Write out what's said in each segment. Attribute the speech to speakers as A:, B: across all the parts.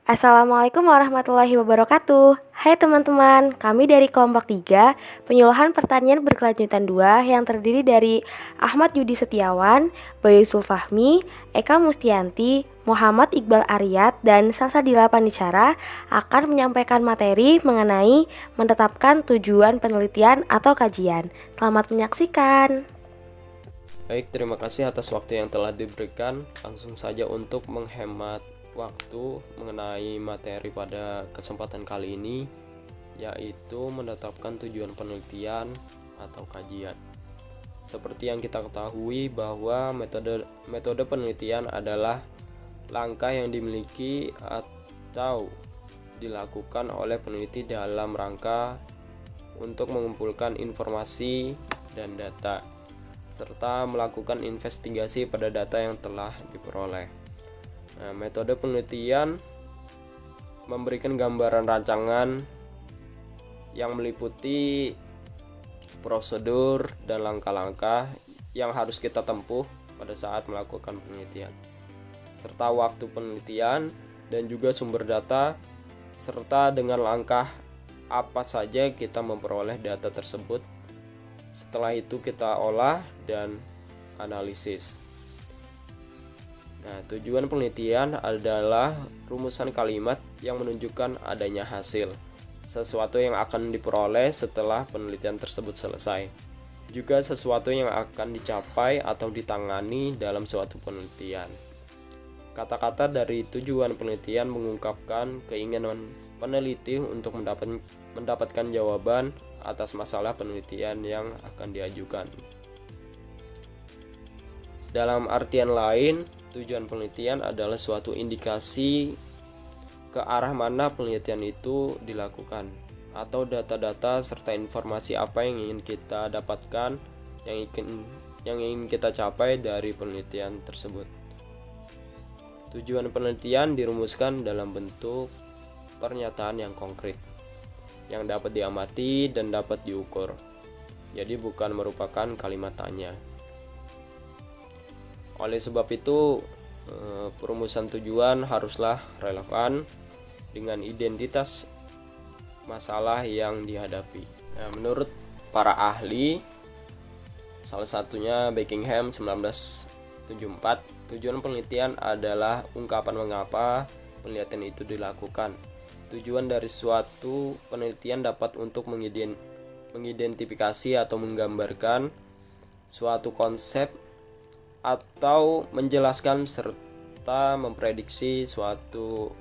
A: Assalamualaikum warahmatullahi wabarakatuh. Hai teman-teman, kami dari kelompok 3, penyuluhan pertanian berkelanjutan 2 yang terdiri dari Ahmad Yudi Setiawan, Bayu Sulfahmi, Eka Mustianti, Muhammad Iqbal Aryat, dan Salsabila Pandicara akan menyampaikan materi mengenai menetapkan tujuan penelitian atau kajian. Selamat menyaksikan.
B: Baik, terima kasih atas waktu yang telah diberikan. Langsung saja untuk menghemat waktu mengenai materi pada kesempatan kali ini, yaitu menetapkan tujuan penelitian atau kajian. Seperti yang kita ketahui bahwa metode penelitian adalah langkah yang dimiliki atau dilakukan oleh peneliti dalam rangka untuk mengumpulkan informasi dan data serta melakukan investigasi pada data yang telah diperoleh. Nah, metode penelitian memberikan gambaran rancangan yang meliputi prosedur dan langkah-langkah yang harus kita tempuh pada saat melakukan penelitian, serta waktu penelitian dan juga sumber data, serta dengan langkah apa saja kita memperoleh data tersebut. Setelah itu kita olah dan analisis. Nah, tujuan penelitian adalah rumusan kalimat yang menunjukkan adanya hasil, sesuatu yang akan diperoleh setelah penelitian tersebut selesai. Juga sesuatu yang akan dicapai atau ditangani dalam suatu penelitian. Kata-kata dari tujuan penelitian mengungkapkan keinginan peneliti untuk mendapatkan jawaban atas masalah penelitian yang akan diajukan. Dalam artian lain, tujuan penelitian adalah suatu indikasi ke arah mana penelitian itu dilakukan, atau data-data serta informasi apa yang ingin kita dapatkan, yang ingin kita capai dari penelitian tersebut. Tujuan penelitian dirumuskan dalam bentuk pernyataan yang konkret, yang dapat diamati dan dapat diukur. Jadi bukan merupakan kalimat tanya. Oleh sebab itu, perumusan tujuan haruslah relevan dengan identitas masalah yang dihadapi. Nah, menurut para ahli, salah satunya Buckingham 1974, tujuan penelitian adalah ungkapan mengapa penelitian itu dilakukan. Tujuan dari suatu penelitian dapat untuk mengidentifikasi atau menggambarkan suatu konsep atau menjelaskan serta memprediksi suatu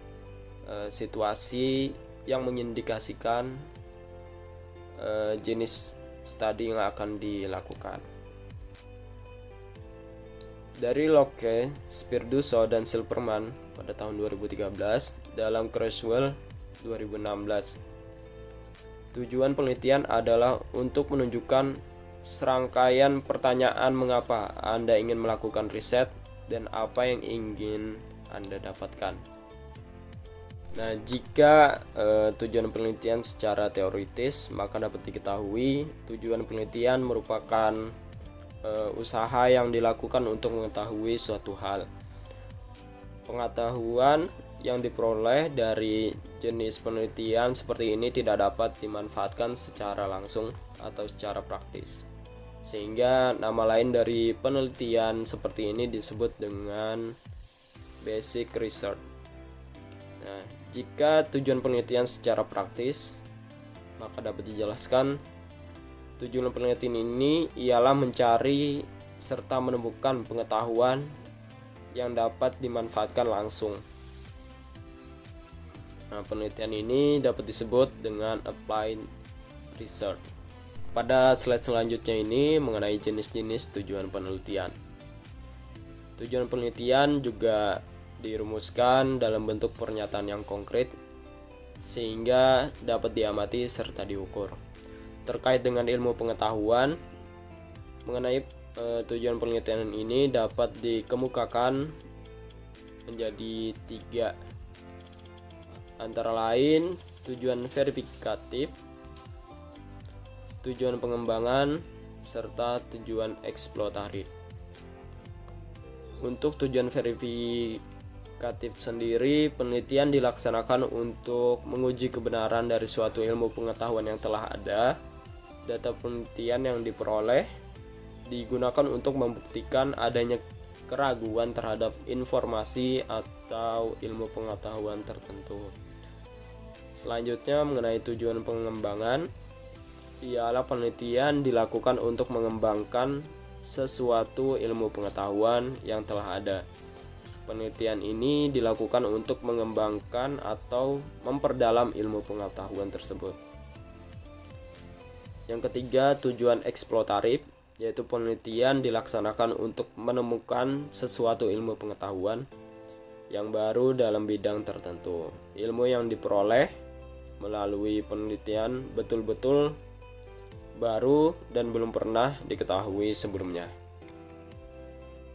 B: situasi yang mengindikasikan jenis studi yang akan dilakukan. Dari Locke, Spirduso, dan Silverman pada tahun 2013 dalam Creswell 2016, tujuan penelitian adalah untuk menunjukkan serangkaian pertanyaan mengapa Anda ingin melakukan riset dan apa yang ingin Anda dapatkan. Nah, jika tujuan penelitian secara teoritis, maka dapat diketahui tujuan penelitian merupakan usaha yang dilakukan untuk mengetahui suatu hal. Pengetahuan yang diperoleh dari jenis penelitian seperti ini tidak dapat dimanfaatkan secara langsung atau secara praktis, sehingga nama lain dari penelitian seperti ini disebut dengan basic research. Nah, jika tujuan penelitian secara praktis, maka dapat dijelaskan tujuan penelitian ini ialah mencari serta menemukan pengetahuan yang dapat dimanfaatkan langsung. Nah, penelitian ini dapat disebut dengan applied research. Pada slide selanjutnya ini mengenai jenis-jenis tujuan penelitian. Tujuan penelitian juga dirumuskan dalam bentuk pernyataan yang konkret sehingga dapat diamati serta diukur. Terkait dengan ilmu pengetahuan mengenai tujuan penelitian ini dapat dikemukakan menjadi 3, antara lain tujuan verifikatif, tujuan pengembangan, serta tujuan eksploitasi. Untuk tujuan verifikatif indikatif sendiri, penelitian dilaksanakan untuk menguji kebenaran dari suatu ilmu pengetahuan yang telah ada. Data penelitian yang diperoleh digunakan untuk membuktikan adanya keraguan terhadap informasi atau ilmu pengetahuan tertentu. Selanjutnya, mengenai tujuan pengembangan, ialah penelitian dilakukan untuk mengembangkan sesuatu ilmu pengetahuan yang telah ada. Penelitian ini dilakukan untuk mengembangkan atau memperdalam ilmu pengetahuan tersebut. Yang ketiga, tujuan eksploratif, yaitu penelitian dilaksanakan untuk menemukan sesuatu ilmu pengetahuan yang baru dalam bidang tertentu. Ilmu yang diperoleh melalui penelitian betul-betul baru dan belum pernah diketahui sebelumnya.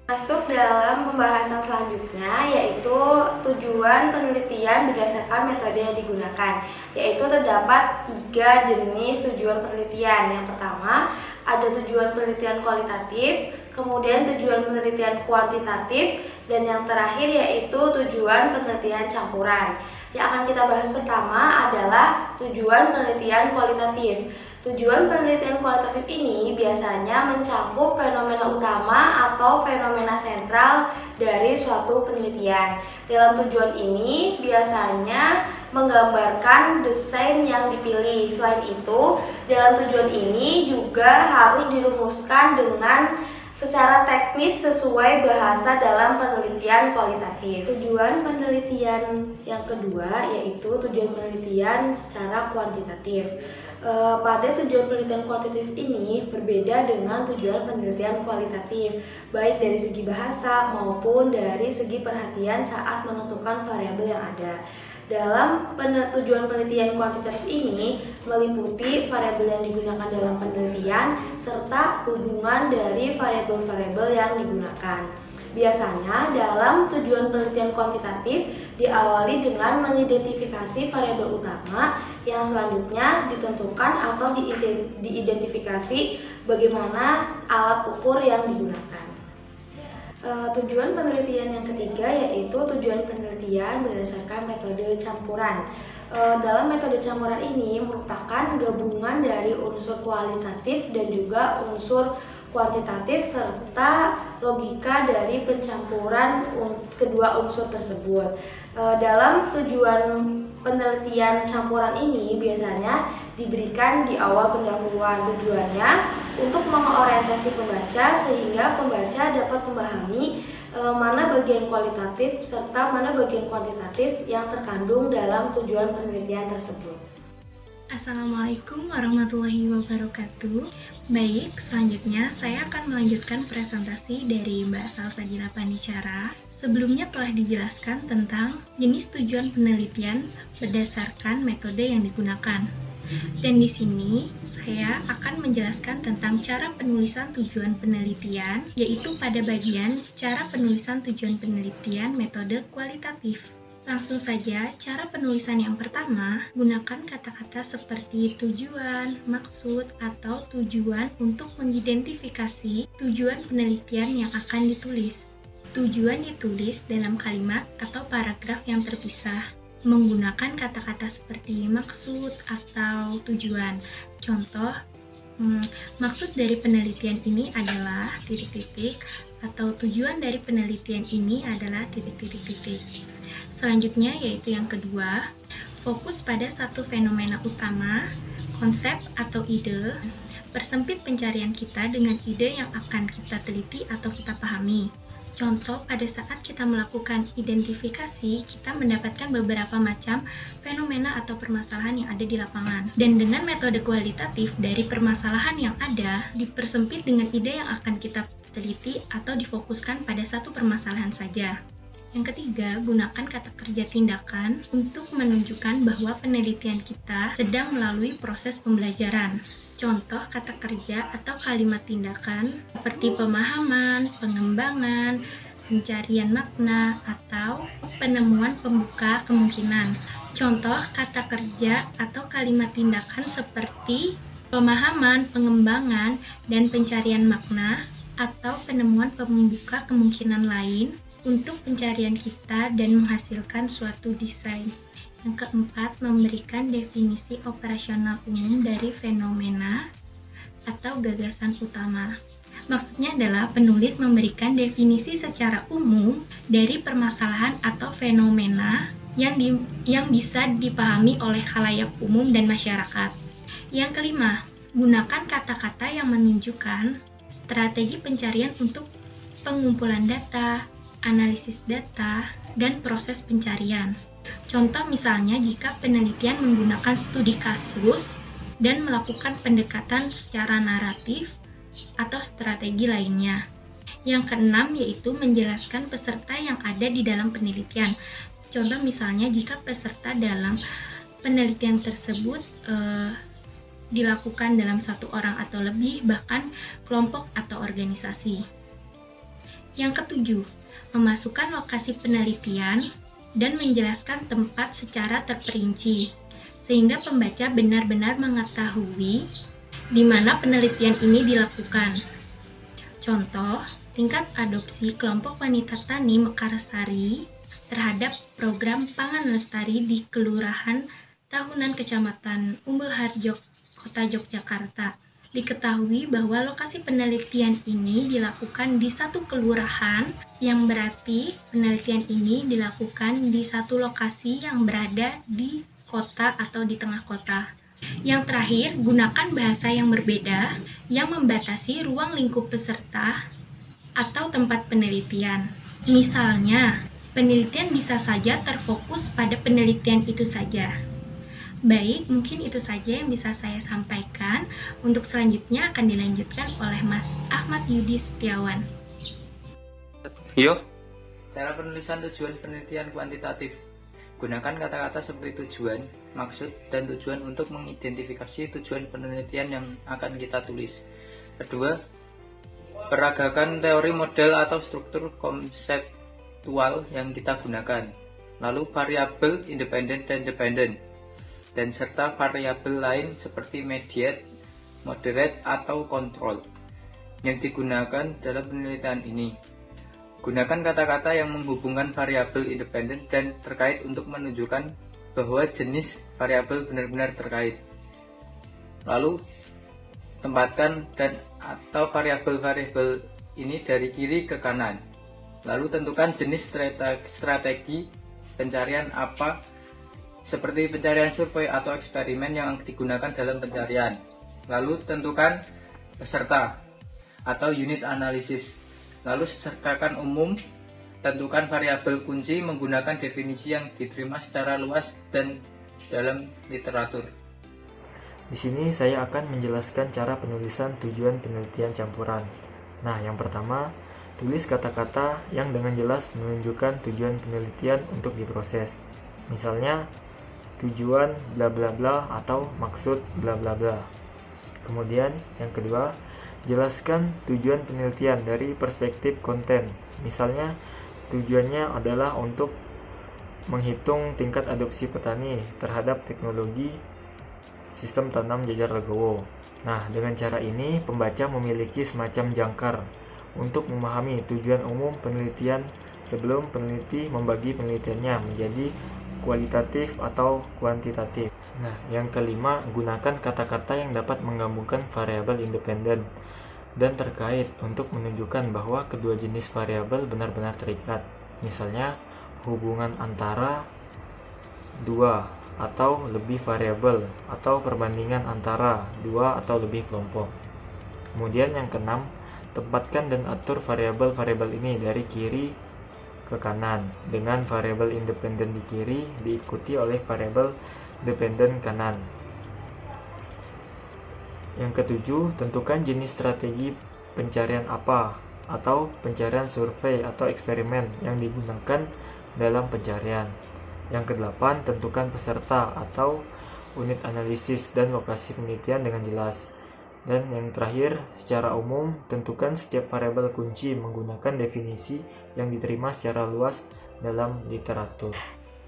A: Masuk dalam pembahasan selanjutnya, yaitu tujuan penelitian berdasarkan metode yang digunakan, yaitu terdapat 3 jenis tujuan penelitian. Yang pertama, ada tujuan penelitian kualitatif, kemudian tujuan penelitian kuantitatif, dan yang terakhir yaitu tujuan penelitian campuran. Yang akan kita bahas pertama adalah tujuan penelitian kualitatif. Tujuan penelitian kualitatif ini biasanya mencakup fenomena utama atau fenomena sentral dari suatu penelitian. Dalam tujuan ini biasanya menggambarkan desain yang dipilih. Selain itu, dalam tujuan ini juga harus dirumuskan dengan secara teknis sesuai bahasa dalam penelitian kualitatif. Tujuan penelitian yang kedua yaitu tujuan penelitian secara kuantitatif. Pada tujuan penelitian kuantitatif ini berbeda dengan tujuan penelitian kualitatif, baik dari segi bahasa maupun dari segi perhatian saat menentukan variabel yang ada. Dalam tujuan penelitian kuantitatif ini meliputi variabel yang digunakan dalam penelitian serta hubungan dari variabel-variabel yang digunakan. Biasanya dalam tujuan penelitian kuantitatif diawali dengan mengidentifikasi variabel utama yang selanjutnya ditentukan atau diidentifikasi bagaimana alat ukur yang digunakan. Tujuan penelitian yang ketiga yaitu tujuan penelitian berdasarkan metode campuran. Dalam metode campuran ini merupakan gabungan dari unsur kualitatif dan juga unsur kuantitatif serta logika dari pencampuran kedua unsur tersebut. Dalam tujuan penelitian campuran ini biasanya diberikan di awal pendahuluan. Tujuannya untuk mengorientasi pembaca sehingga pembaca dapat memahami mana bagian kualitatif serta mana bagian kuantitatif yang terkandung dalam tujuan penelitian tersebut.
C: Assalamualaikum warahmatullahi wabarakatuh. Baik, selanjutnya saya akan melanjutkan presentasi dari Mbak Salsabila Panicara. Sebelumnya telah dijelaskan tentang jenis tujuan penelitian berdasarkan metode yang digunakan. Dan di sini saya akan menjelaskan tentang cara penulisan tujuan penelitian, yaitu pada bagian cara penulisan tujuan penelitian metode kualitatif. Langsung saja, cara penulisan yang pertama, gunakan kata-kata seperti tujuan, maksud, atau tujuan untuk mengidentifikasi tujuan penelitian yang akan ditulis. Tujuan ditulis dalam kalimat atau paragraf yang terpisah, menggunakan kata-kata seperti maksud atau tujuan. Contoh, maksud dari penelitian ini adalah titik-titik, atau tujuan dari penelitian ini adalah titik-titik. Selanjutnya yaitu yang kedua, fokus pada satu fenomena utama, konsep atau ide, persempit pencarian kita dengan ide yang akan kita teliti atau kita pahami. Contoh, pada saat kita melakukan identifikasi, kita mendapatkan beberapa macam fenomena atau permasalahan yang ada di lapangan. Dan dengan metode kualitatif dari permasalahan yang ada, dipersempit dengan ide yang akan kita teliti atau difokuskan pada satu permasalahan saja. Yang ketiga, gunakan kata kerja tindakan untuk menunjukkan bahwa penelitian kita sedang melalui proses pembelajaran. Contoh kata kerja atau kalimat tindakan seperti pemahaman, pengembangan, pencarian makna, atau penemuan pembuka kemungkinan. Contoh kata kerja atau kalimat tindakan seperti pemahaman, pengembangan, dan pencarian makna, atau penemuan pembuka kemungkinan lain untuk pencarian kita dan menghasilkan suatu desain. Yang keempat, memberikan definisi operasional umum dari fenomena atau gagasan utama. Maksudnya adalah penulis memberikan definisi secara umum dari permasalahan atau fenomena yang bisa dipahami oleh khalayak umum dan masyarakat. Yang kelima, gunakan kata-kata yang menunjukkan strategi pencarian untuk pengumpulan data, analisis data, dan proses pencarian. Contoh misalnya jika penelitian menggunakan studi kasus dan melakukan pendekatan secara naratif atau strategi lainnya. Yang keenam yaitu menjelaskan peserta yang ada di dalam penelitian. Contoh misalnya jika peserta dalam penelitian tersebut dilakukan dalam satu orang atau lebih, bahkan kelompok atau organisasi. Yang ketujuh, memasukkan lokasi penelitian dan menjelaskan tempat secara terperinci, sehingga pembaca benar-benar mengetahui di mana penelitian ini dilakukan. Contoh, tingkat adopsi kelompok wanita tani Mekarsari terhadap program Pangan Lestari di Kelurahan Tahunan Kecamatan Umbul Harjo, Kota Yogyakarta. Diketahui bahwa lokasi penelitian ini dilakukan di satu kelurahan, yang berarti penelitian ini dilakukan di satu lokasi yang berada di kota atau di tengah kota. Yang terakhir, gunakan bahasa yang berbeda yang membatasi ruang lingkup peserta atau tempat penelitian. Misalnya, penelitian bisa saja terfokus pada penelitian itu saja. Baik, mungkin itu saja yang bisa saya sampaikan. Untuk selanjutnya akan dilanjutkan oleh Mas Ahmad Yudi Setiawan.
B: Yuk.
D: Cara penulisan tujuan penelitian kuantitatif. Gunakan kata-kata seperti tujuan, maksud, dan tujuan untuk mengidentifikasi tujuan penelitian yang akan kita tulis. Kedua, peragakan teori model atau struktur konseptual yang kita gunakan. Lalu variabel independen dan dependen, dan serta variabel lain seperti mediate, moderate, atau kontrol yang digunakan dalam penelitian ini. Gunakan kata-kata yang menghubungkan variabel independen dan terkait untuk menunjukkan bahwa jenis variabel benar-benar terkait. Lalu, tempatkan dan atau variabel-variabel ini dari kiri ke kanan. Lalu tentukan jenis strategi pencarian apa, seperti pencarian survei atau eksperimen yang digunakan dalam pencarian. Lalu tentukan peserta atau unit analisis. Lalu sertakan umum, tentukan variabel kunci menggunakan definisi yang diterima secara luas dan dalam literatur.
E: Di sini saya akan menjelaskan cara penulisan tujuan penelitian campuran. Nah, yang pertama, tulis kata-kata yang dengan jelas menunjukkan tujuan penelitian untuk diproses. Misalnya, tujuan bla bla bla atau maksud bla bla bla. Kemudian, yang kedua, jelaskan tujuan penelitian dari perspektif konten. Misalnya, tujuannya adalah untuk menghitung tingkat adopsi petani terhadap teknologi sistem tanam jajar legowo. Nah, dengan cara ini pembaca memiliki semacam jangkar untuk memahami tujuan umum penelitian sebelum peneliti membagi penelitiannya menjadi kualitatif atau kuantitatif. Nah, yang kelima, gunakan kata-kata yang dapat menggabungkan variabel independen dan terkait untuk menunjukkan bahwa kedua jenis variabel benar-benar terikat. Misalnya, hubungan antara dua atau lebih variabel atau perbandingan antara dua atau lebih kelompok. Kemudian yang keenam, tempatkan dan atur variabel-variabel ini dari kiri ke kanan dengan variabel independen di kiri diikuti oleh variabel dependen kanan. Yang ketujuh, tentukan jenis strategi pencarian apa atau pencarian survei atau eksperimen yang digunakan dalam pencarian. Yang kedelapan, tentukan peserta atau unit analisis dan lokasi penelitian dengan jelas. Dan yang terakhir, secara umum, tentukan setiap variabel kunci menggunakan definisi yang diterima secara luas dalam literatur.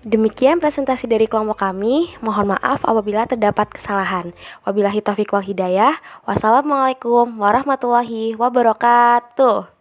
A: Demikian presentasi dari kelompok kami. Mohon maaf apabila terdapat kesalahan. Wabillahi taufiq wal hidayah. Wassalamualaikum warahmatullahi wabarakatuh.